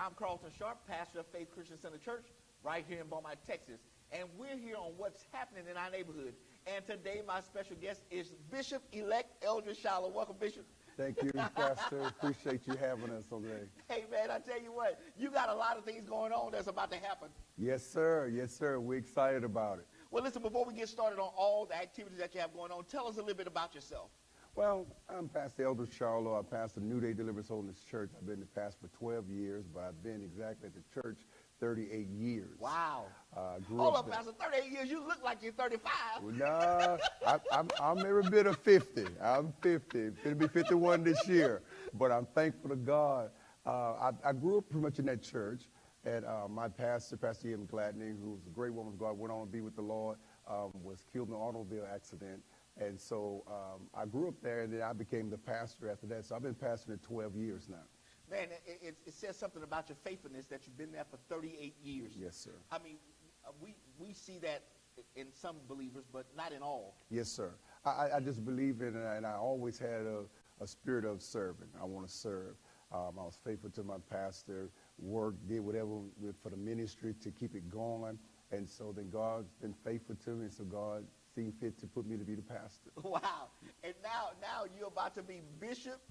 I'm Carlton Sharp, pastor of Faith Christian Center Church, right here in Beaumont, Texas. And we're here on what's happening in our neighborhood. And today, my special guest is Bishop-elect Eldridge Charlot. Welcome, Bishop. Thank you, Pastor. Appreciate you having us today. Hey, man, I tell you what, you got a lot of things going on that's about to happen. Yes, sir. Yes, sir. We're excited about it. Well, listen, before we get started on all the activities that you have going on, tell us a little bit about yourself. Well, I'm Pastor Eldridge Charlot. I pastor New Day Deliverance Holiness Church. I've been the pastor for 12 years, but I've been exactly at the church 38 years. Wow. Hold up, Pastor, 38 years. You look like you're 35. Well, I'm every bit of 50. I'm 50. It'll be 51 this year. But I'm thankful to God. I grew up pretty much in that church. And my pastor, Pastor M. Gladney, who was a great woman of God, went on to be with the Lord, was killed in an automobile accident. And so I grew up there, and then I became the pastor after that. So I've been pastoring 12 years now. Man, it says something about your faithfulness that you've been there for 38 years. Yes, sir. I mean, we see that in some believers, but not in all. Yes, sir. I just believe in it, and I always had a spirit of serving. I want to serve. I was faithful to my pastor, worked, did whatever for the ministry to keep it going. And so then God's been faithful to me, and so God seen fit to put me to be the pastor. Wow. And now you're about to be Bishop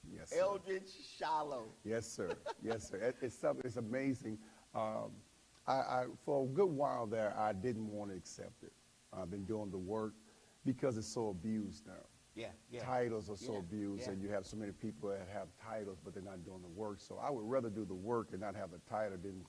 Yes, sir. Eldridge Charlot. Yes, sir. Yes, sir. It's amazing. For a good while there, I didn't want to accept it. I've been doing the work because it's so abused now. Yeah. Titles are so abused, yeah. and you have so many people that have titles, but they're not doing the work. So I would rather do the work and not have the title than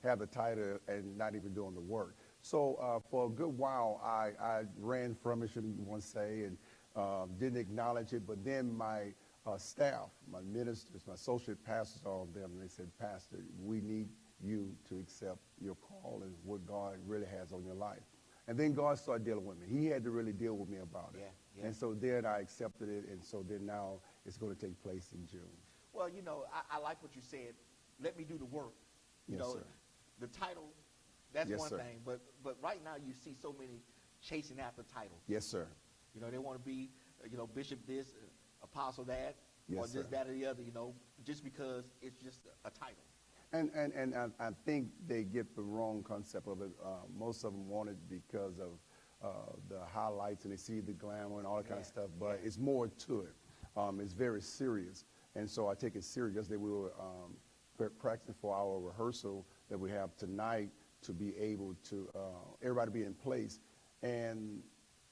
have the title and not even doing the work. So for a good while, I ran from it, shouldn't one say, and didn't acknowledge it. But then my staff, my ministers, my associate pastors, all of them, and they said, Pastor, we need you to accept your call and what God really has on your life. And then God started dealing with me. He had to really deal with me about it. Yeah. And so then I accepted it, and so then now it's going to take place in June. Well, you know, I like what you said. Let me do the work. You Yes, know, sir. The title, that's Yes, one sir. thing. But right now you see so many chasing after titles. Yes, sir. You know, they want to be, bishop this, apostle that, Yes, or this, sir. that, or the other, just because it's just a title. And I think they get the wrong concept of it. Most of them want it because of the highlights, and they see the glamour and all that kind of stuff. But it's more to it. It's very serious. And so I take it serious. Yesterday we were practicing for our rehearsal that we have tonight to be able to, everybody be in place. And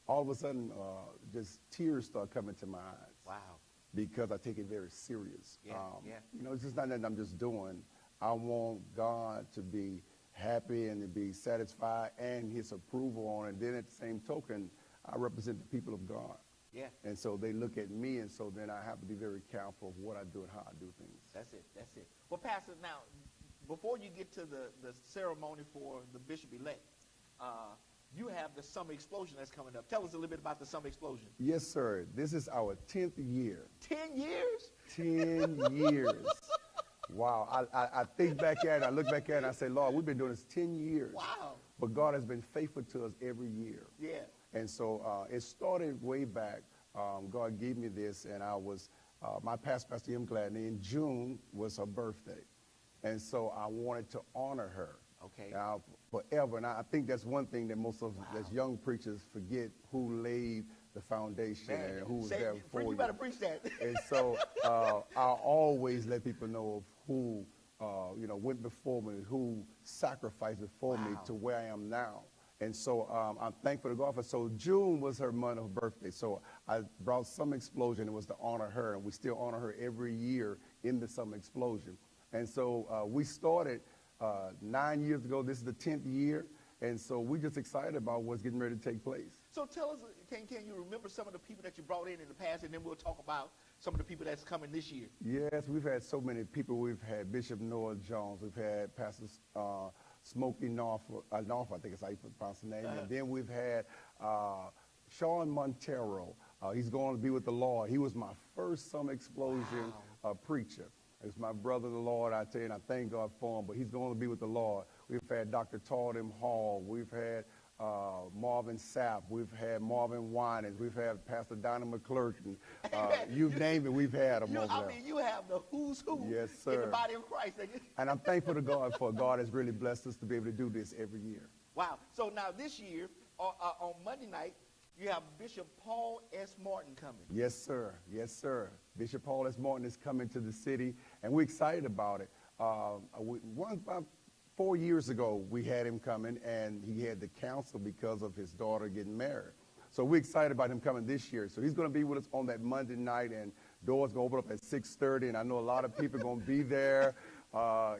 all of a sudden, just tears start coming to my eyes. Wow. Because I take it very serious. Yeah. It's just not that I'm just doing. I want God to be happy and to be satisfied and his approval on it. And then at the same token, I represent the people of God. Yeah. And so they look at me, and so then I have to be very careful of what I do and how I do things. That's it. Well, Pastor, now, before you get to the ceremony for the bishop-elect, you have the summer explosion that's coming up. Tell us a little bit about the summer explosion. Yes, sir. This is our 10th year. 10 years? 10 years. Wow. I think back at it, I look back at it, and I say, Lord, we've been doing this 10 years. Wow. But God has been faithful to us every year. Yeah. And so it started way back. God gave me this, and I was, my Pastor M. Gladney, in June was her birthday. And so I wanted to honor her. Okay. Forever. And I think that's one thing that most of us as young preachers forget, who laid the foundation and who was there before you. You better preach that. And so I always let people know of who, went before me, who sacrificed before me to where I am now. And so I'm thankful to God for. So June was her month of birthday. So I brought Summer Explosion. It was to honor her, and we still honor her every year in the Summer Explosion. And so we started 9 years ago. This is the 10th year. And so we're just excited about what's getting ready to take place. So tell us, can you remember some of the people that you brought in the past, and then we'll talk about some of the people that's coming this year? Yes, we've had so many people. We've had Bishop Noah Jones. We've had Pastor Smokey Norfolk, I think it's how you pronounce the name. And then we've had Sean Montero. He's going to be with the Lord. He was my first Summer Explosion preacher. It's my brother, the Lord, I tell you, and I thank God for him, but he's going to be with the Lord. We've had Dr. Tordham Hall. We've had Marvin Sapp. We've had Marvin Winans. We've had Pastor Donnie McClurkin. You name it, we've had them over there. You have the who's who Yes, in the sir. body of Christ. And I'm thankful to God for God has really blessed us to be able to do this every year. Wow. So now this year, on Monday night, you have Bishop Paul S. Martin coming. Yes, sir. Yes, sir. Bishop Paul S. Martin is coming to the city, and we're excited about it. About 4 years ago, we had him coming, and he had to cancel because of his daughter getting married. So we're excited about him coming this year. So he's going to be with us on that Monday night, and doors going to open up at 6:30, and I know a lot of people are going to be there.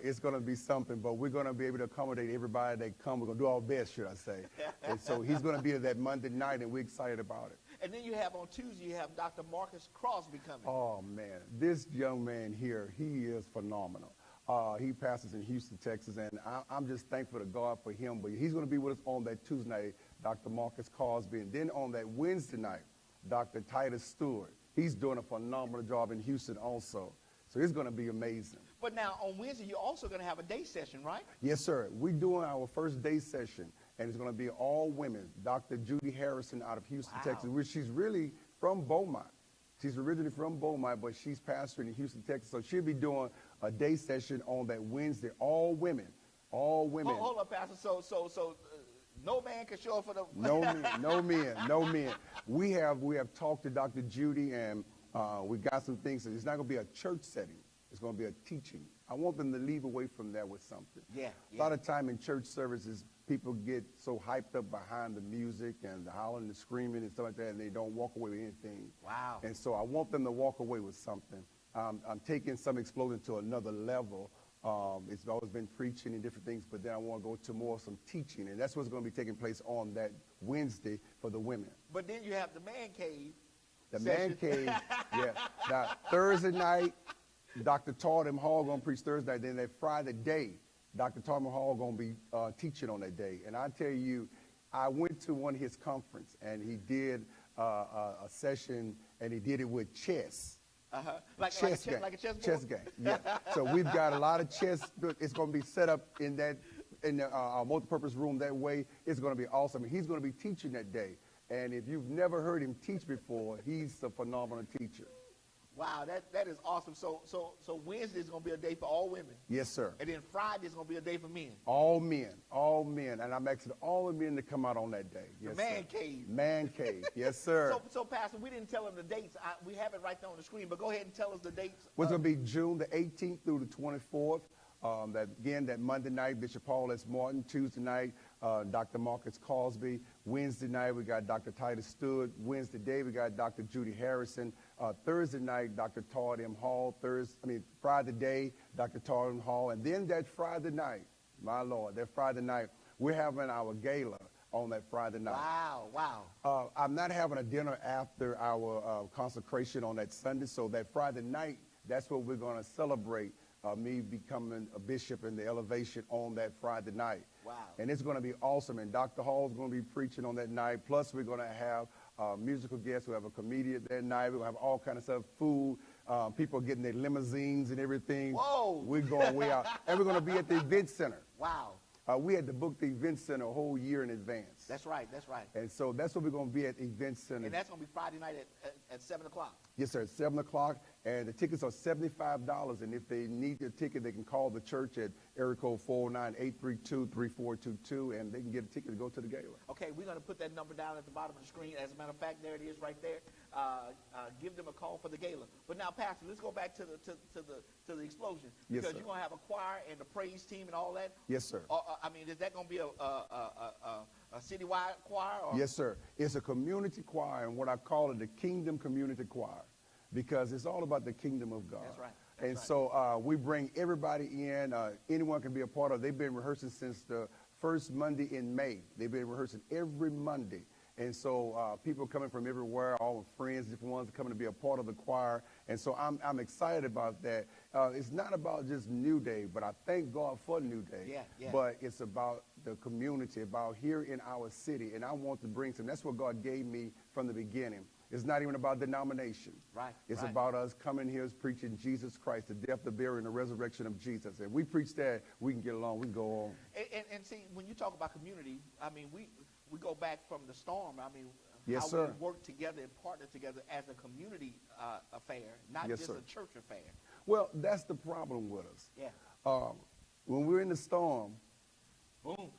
It's going to be something, but we're going to be able to accommodate everybody that come. We're going to do our best, should I say. And so he's going to be there that Monday night, and we're excited about it. And then you have on Tuesday, you have Dr. Marcus Crosby coming. Oh, man. This young man here, he is phenomenal. He pastors in Houston, Texas, and I'm just thankful to God for him. But he's going to be with us on that Tuesday night, Dr. Marcus Crosby. And then on that Wednesday night, Dr. Titus Stewart. He's doing a phenomenal job in Houston also. So it's going to be amazing. But now on Wednesday, you're also going to have a day session, right? Yes, sir. We're doing our first day session, and it's going to be all women. Dr. Judy Harrison out of Houston, Wow. Texas, which she's really from Beaumont. She's originally from Beaumont, but she's pastoring in Houston, Texas. So she'll be doing a day session on that Wednesday. All women. All women. Hold up, Pastor. So no man can show up for the... No men, no men, no men. We have talked to Dr. Judy, and we got some things. It's not going to be a church setting. It's going to be a teaching. I want them to leave away from that with something. Yeah. A lot of time in church services, people get so hyped up behind the music and the hollering and the screaming and stuff like that, and they don't walk away with anything. Wow. And so I want them to walk away with something. I'm taking some explosion to another level. It's always been preaching and different things, but then I want to go to more some teaching, and that's what's going to be taking place on that Wednesday for the women. But then you have the man cave. The session. man cave, yeah. Now, Thursday night, Dr. Todd M. Hall going to preach Thursday night. Then that Friday day, Dr. Todd M. Hall going to be teaching on that day. And I tell you, I went to one of his conference, and he did a session, and he did it with chess. Like a chessboard? Chess game, yeah. So we've got a lot of chess. It's going to be set up in the multipurpose room that way. It's going to be awesome. He's going to be teaching that day. And if you've never heard him teach before, he's a phenomenal teacher. Wow, that is awesome. So Wednesday is going to be a day for all women. Yes, sir. And then Friday is going to be a day for men. All men, and I'm asking all the men to come out on that day. Yes, the man sir. cave. Man cave, yes, sir. So Pastor, we didn't tell them the dates. We have it right there on the screen, but go ahead and tell us the dates. It's going to be June the 18th through the 24th. That Monday night, Bishop Paul S. Martin. Tuesday night, Dr. Marcus Crosby. Wednesday night, we got Dr. Titus Stewart. Wednesday day, we got Dr. Judy Harrison. Thursday night, Dr. Todd M. Hall. Friday day, Dr. Todd M. Hall. And then that Friday night, my Lord, that Friday night, we're having our gala on that Friday night. Wow. I'm not having a dinner after our consecration on that Sunday, so that Friday night, that's what we're going to celebrate. Me becoming a bishop in the elevation on that Friday night. Wow. And it's going to be awesome. And Dr. Hall is going to be preaching on that night. Plus, we're going to have musical guests. We have a comedian that night. We're going to have all kind of stuff, food. People getting their limousines and everything. Whoa. We're going way out. And we're going to be at the event center. Wow. We had to book the event center a whole year in advance. That's right. And so that's what we're going to be at the event center. And that's going to be Friday night at 7 o'clock. Yes, sir, at 7 o'clock. And the tickets are $75. And if they need a ticket, they can call the church at area code 409-832-3422, and they can get a ticket to go to the gala. Okay, we're going to put that number down at the bottom of the screen. As a matter of fact, there it is right there. Give them a call for the gala. But now, Pastor, let's go back to the explosion. Yes, because sir. you're going to have a choir and the praise team and all that. Yes, sir. Is that going to be a citywide choir? Or? Yes, sir. It's a community choir, and what I call it, the Kingdom Community Choir, because it's all about the kingdom of God. That's right. So we bring everybody in. Anyone can be a part of it. They've been rehearsing since the first Monday in May. They've been rehearsing every Monday. And so people coming from everywhere, all friends, different ones, are coming to be a part of the choir. And so I'm excited about that. It's not about just New Day, but I thank God for New Day. Yeah. But it's about the community, about here in our city. And I want to bring some. That's what God gave me from the beginning. It's not even about denomination. Right. It's about us coming here preaching Jesus Christ, the death, the burial, and the resurrection of Jesus. And we preach that, we can get along, we can go on. And see, when you talk about community, I mean, we go back from the storm. I mean, Yes, how sir. we work together and partner together as a community affair, not Yes, just sir. a church affair. Well, that's the problem with us. Yeah. When we're in the storm, Boom.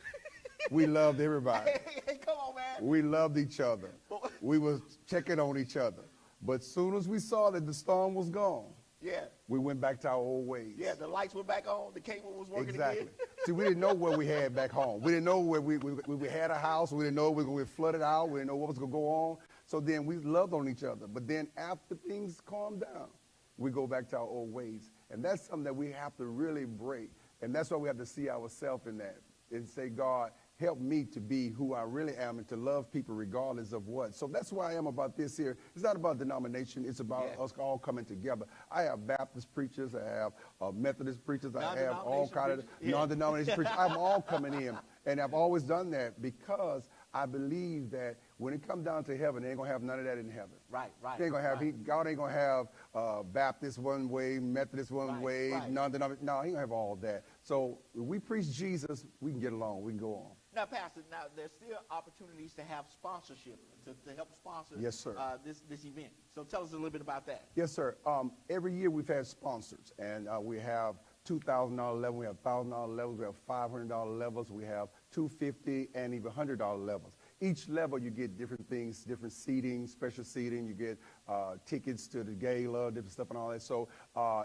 we loved everybody. Hey, come on, man. We loved each other. We was checking on each other. But soon as we saw that the storm was gone, Yeah. we went back to our old ways. Yeah, the lights were back on. The cable was working Exactly. again. See, we didn't know what we had back home. We didn't know where we had a house. We didn't know we were going to get flooded out. We didn't know what was going to go on. So then we loved on each other. But then after things calmed down, we go back to our old ways. And that's something that we have to really break. And that's why we have to see ourselves in that and say, God, help me to be who I really am and to love people regardless of what. So that's why I am about this here. It's not about denomination. It's about us all coming together. I have Baptist preachers. I have Methodist preachers. I have all kinds of non-denomination preachers. I'm all coming in. And I've always done that because I believe that when it comes down to heaven, they ain't going to have none of that in heaven. Right. They ain't gonna have, God ain't going to have Baptist one way, Methodist one way, non-denomination. No, he ain't going to have all that. So if we preach Jesus, we can get along. We can go on. Now, Pastor, there's still opportunities to have sponsorship, to help sponsor Yes, sir. This event. So tell us a little bit about that. Yes, sir. Every year we've had sponsors, and we have $2,000 levels, we have $1,000 levels, we have $500 levels, we have $250 and even $100 levels. Each level you get different things, different seating, special seating. You get tickets to the gala, different stuff and all that. So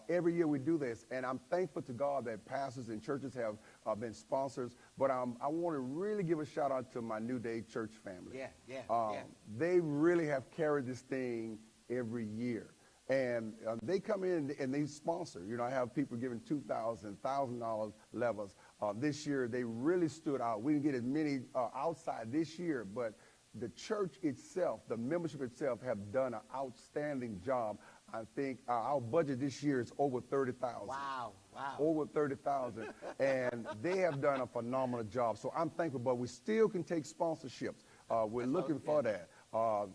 every year we do this, and I'm thankful to God that pastors and churches have been sponsors. But I want to really give a shout out to my New Day church family. Yeah. They really have carried this thing every year. And they come in and they sponsor. You know, I have people giving $2,000, $1,000 levels. This year, they really stood out. We didn't get as many outside this year, but the church itself, the membership itself, have done an outstanding job. I think our budget this year is over $30,000. Wow. Over $30,000, and they have done a phenomenal job. So I'm thankful, but we still can take sponsorships. We're looking for that.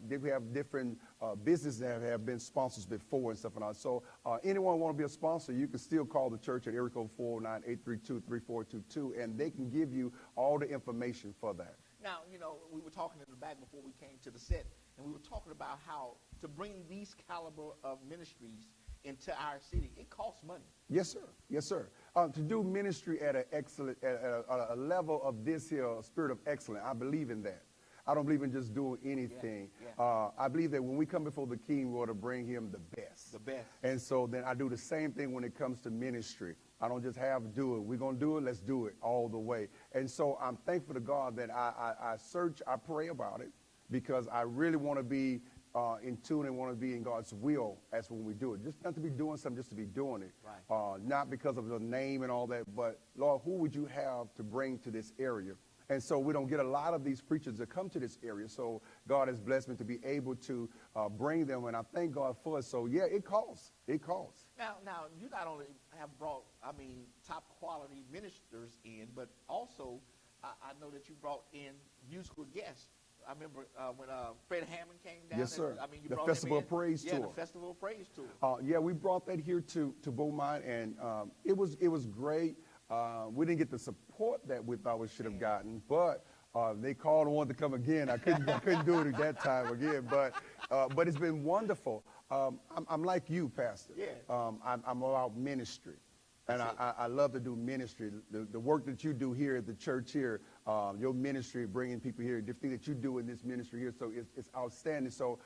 We have different businesses that have been sponsors before and stuff and all. So anyone want to be a sponsor, you can still call the church at area code 409-832-3422, and they can give you all the information for that. Now, you know, we were talking in the back before we came to the set, and we were talking about how to bring these caliber of ministries into our city, it costs money. Yes, sir. Yes, sir. To do ministry at a level of this here spirit of excellence, I believe in that. I don't believe in just doing anything. I believe that when we come before the King, we ought to bring him the best. The best. And so then I do the same thing when it comes to ministry. I don't just have to do it. We're going to do it. Let's do it all the way. And so I'm thankful to God that I search, I pray about it, because I really want to be in tune and want to be in God's will as when we do it. Just not to be doing something just to be doing it. Right. Not because of the name and all that, but Lord, who would you have to bring to this area? And so we don't get a lot of these preachers that come to this area. So God has blessed me to be able to bring them, and I thank God for it. So, yeah, it costs. It costs. Now, you not only have brought, top quality ministers in, but also I know that you brought in musical guests. I remember when Fred Hammond came down. Yes, sir. You the brought Festival him in. of Praise Tour. Yeah, the Festival of Praise Tour. Yeah, we brought that here to Beaumont, and it was great. We didn't get the support that we thought we should have gotten, but they called and wanted to come again. I couldn't do it at that time again, but it's been wonderful. I'm like you, Pastor. Yeah. I'm about ministry, and I love to do ministry. The work that you do here at the church here, your ministry, bringing people here, the thing that you do in this ministry here, so it's outstanding. So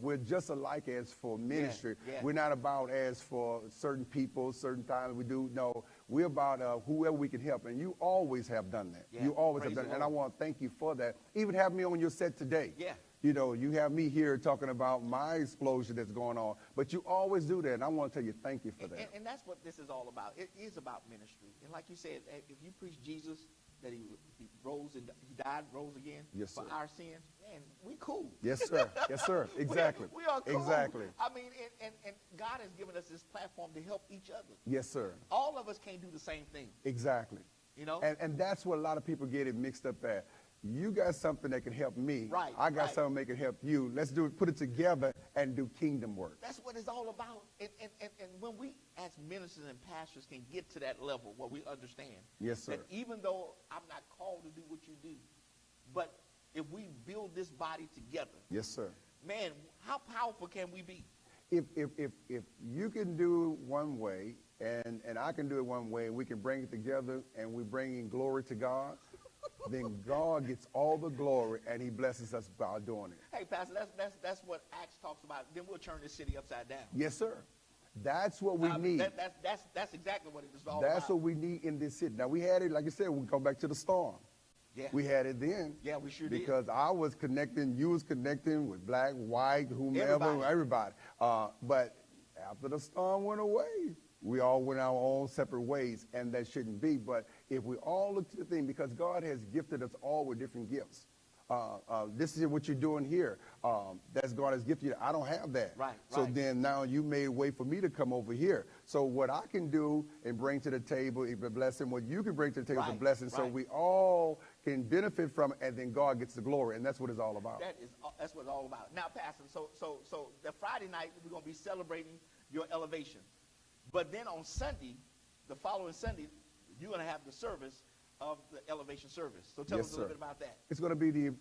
we're just alike as for ministry. Yeah. We're not about as for certain people, certain times we do. No, we're about whoever we can help, and you always have done that. Yeah. You always Praise have done the it, and I want to thank you for that. Even having me on your set today. Yeah. You know, you have me here talking about my explosion that's going on, but you always do that, and I want to tell you thank you for that. And that's what this is all about. It is about ministry. And like you said, if you preach Jesus, that he rose and he died, rose again Yes, for sir. our sins, man, we cool. Yes, sir. Yes, sir. Exactly. We are cool. Exactly. And God has given us this platform to help each other. Yes, sir. All of us can't do the same thing. Exactly. You know? And that's what a lot of people get it mixed up at. You got something that can help me. Right, I got right. something that can help you. Let's do it, put it together and do kingdom work. That's what it's all about. And when we as ministers and pastors can get to that level where we understand Yes, sir. that even though I'm not called to do what you do, but if we build this body together, Yes, sir. man, how powerful can we be? If you can do it one way and I can do it one way and we can bring it together and we bring in glory to God, then God gets all the glory and he blesses us by doing it. Hey, Pastor, that's what Acts talks about. Then we'll turn this city upside down. Yes, sir. That's what we need. That's exactly what it is all about. That's what we need in this city. Now, we had it, like I said, we go back to the storm. Yeah. We had it then. Yeah, we sure did. Because I was connecting, you was connecting with black, white, whomever, everybody. But after the storm went away, we all went our own separate ways, and that shouldn't be. But if we all look to the thing, because God has gifted us all with different gifts. This is what you're doing here. That's God has gifted you. I don't have that. Right. So then now you made a way for me to come over here. So what I can do and bring to the table is a blessing. What you can bring to the table is a blessing. So we all can benefit from it, and then God gets the glory. And that's what it's all about. That's what it's all about. Now, Pastor, so the Friday night, we're going to be celebrating your elevation. But then on Sunday, the following Sunday, you're going to have the service of the elevation service. So tell us a little bit about that. It's going to be the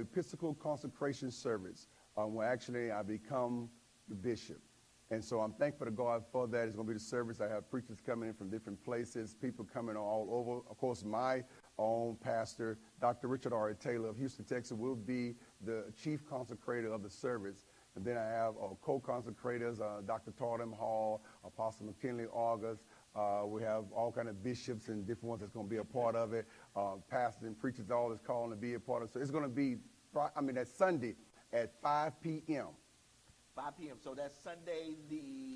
Episcopal consecration service where actually I become the bishop. And so I'm thankful to God for that. It's going to be the service. I have preachers coming in from different places, people coming all over. Of course, my own pastor, Dr. Richard R. Taylor of Houston, Texas, will be the chief consecrator of the service. And then I have co-consecrators, Dr. Todd M. Hall, Apostle McKinley August. We have all kind of bishops and different ones that's going to be a part of it. Pastors and preachers, all is calling to be a part of it. So it's going to be, that's Sunday at 5 p.m. 5 p.m. So that's Sunday,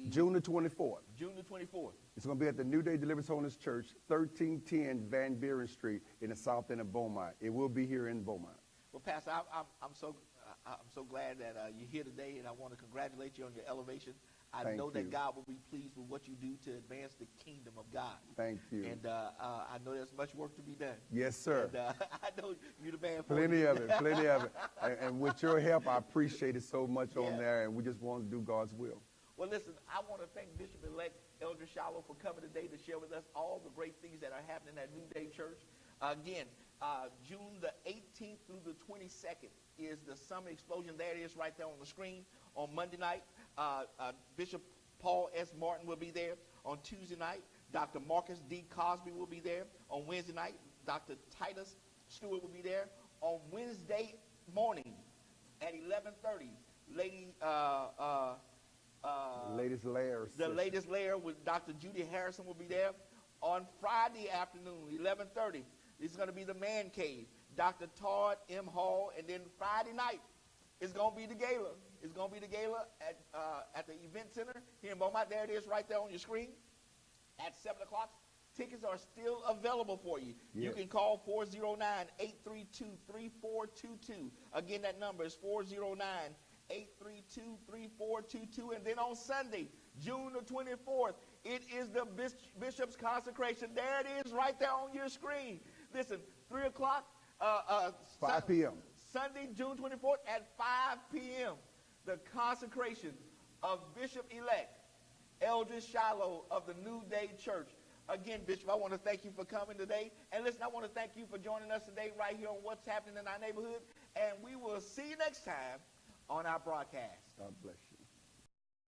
June the 24th. June the 24th. It's going to be at the New Day Deliverance Holiness Church, 1310 Van Buren Street in the south end of Beaumont. It will be here in Beaumont. Well, Pastor, I'm so glad that you're here today, and I want to congratulate you on your elevation. I know that God will be pleased with what you do to advance the kingdom of God. Thank you. And I know there's much work to be done. Yes, sir. And I know you're the man for Plenty of it. And with your help, I appreciate it so much on there, and we just want to do God's will. Well, listen, I want to thank Bishop-elect Eldridge Charlot for coming today to share with us all the great things that are happening at New Day Church. Again, June the 18th through the 22nd is the Summer Explosion. There it is right there on the screen. On Monday night, Bishop Paul S. Martin will be there. On Tuesday night, Dr. Marcus D. Cosby will be there. On Wednesday night, Dr. Titus Stewart will be there. On Wednesday morning at 11:30, Latest Layer. The latest layer with Dr. Judy Harrison will be there. On Friday afternoon, 11:30, it's going to be the Man Cave. Dr. Todd M. Hall, and then Friday night, it's going to be the gala. It's going to be the gala at the event center here in Beaumont. There it is right there on your screen at 7 o'clock. Tickets are still available for you. Yes. You can call 409-832-3422. Again, that number is 409-832-3422. And then on Sunday, June the 24th, it is the Bishop's consecration. There it is right there on your screen. Listen, 3 o'clock. 5 p.m. Sunday, June 24th at 5 p.m. The consecration of Bishop-elect Eldridge Charlot of the New Day Church. Again, Bishop, I want to thank you for coming today. And listen, I want to thank you for joining us today right here on What's Happening in Our Neighborhood. And we will see you next time on our broadcast. God bless you.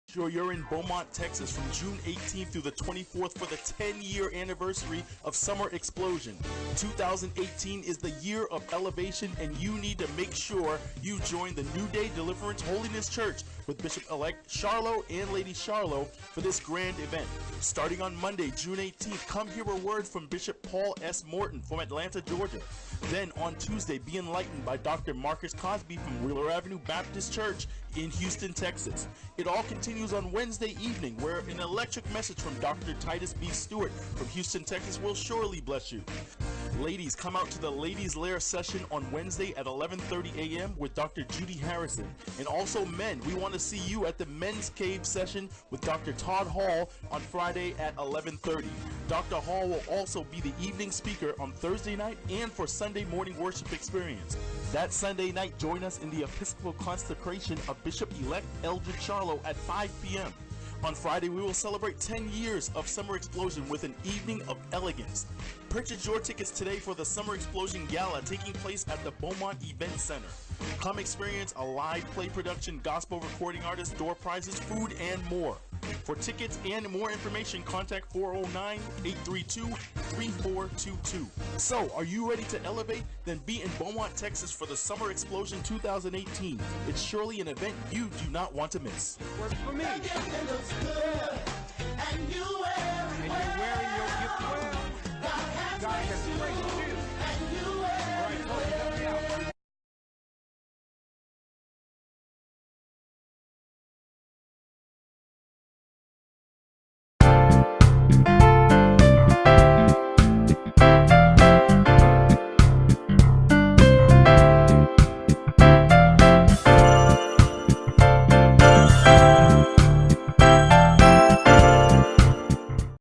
Sure, you're in Beaumont, Texas from June 18th through the 24th for the 10-year anniversary of Summer Explosion. 2018 is the year of elevation, and you need to make sure you join the New Day Deliverance Holiness Church with Bishop-elect Charlot and Lady Charlot for this grand event. Starting on Monday, June 18th, come hear a word from Bishop Paul S. Morton from Atlanta, Georgia. Then on Tuesday, be enlightened by Dr. Marcus Cosby from Wheeler Avenue Baptist Church in Houston, Texas. It all continues on Wednesday evening, where an electric message from Dr. Titus B. Stewart from Houston, Texas will surely bless you. Ladies, come out to the Ladies' Lair session on Wednesday at 11:30 a.m. with Dr. Judy Harrison. And also men, we want to see you at the Men's Cave session with Dr. Todd Hall on Friday at 11:30. Dr. Hall will also be the evening speaker on Thursday night and for Sunday morning worship experience. That Sunday night, join us in the Episcopal consecration of Bishop-elect Eldridge Charlot at 5 p.m. On Friday, we will celebrate 10 years of Summer Explosion with an evening of elegance. Purchase your tickets today for the Summer Explosion Gala taking place at the Beaumont Event Center. Come experience a live play production, gospel recording artists, door prizes, food, and more. For tickets and more information, contact 409-832-3422. So, are you ready to elevate? Then be in Beaumont, Texas for the Summer Explosion 2018. It's surely an event you do not want to miss. Works for me. It looks good, and you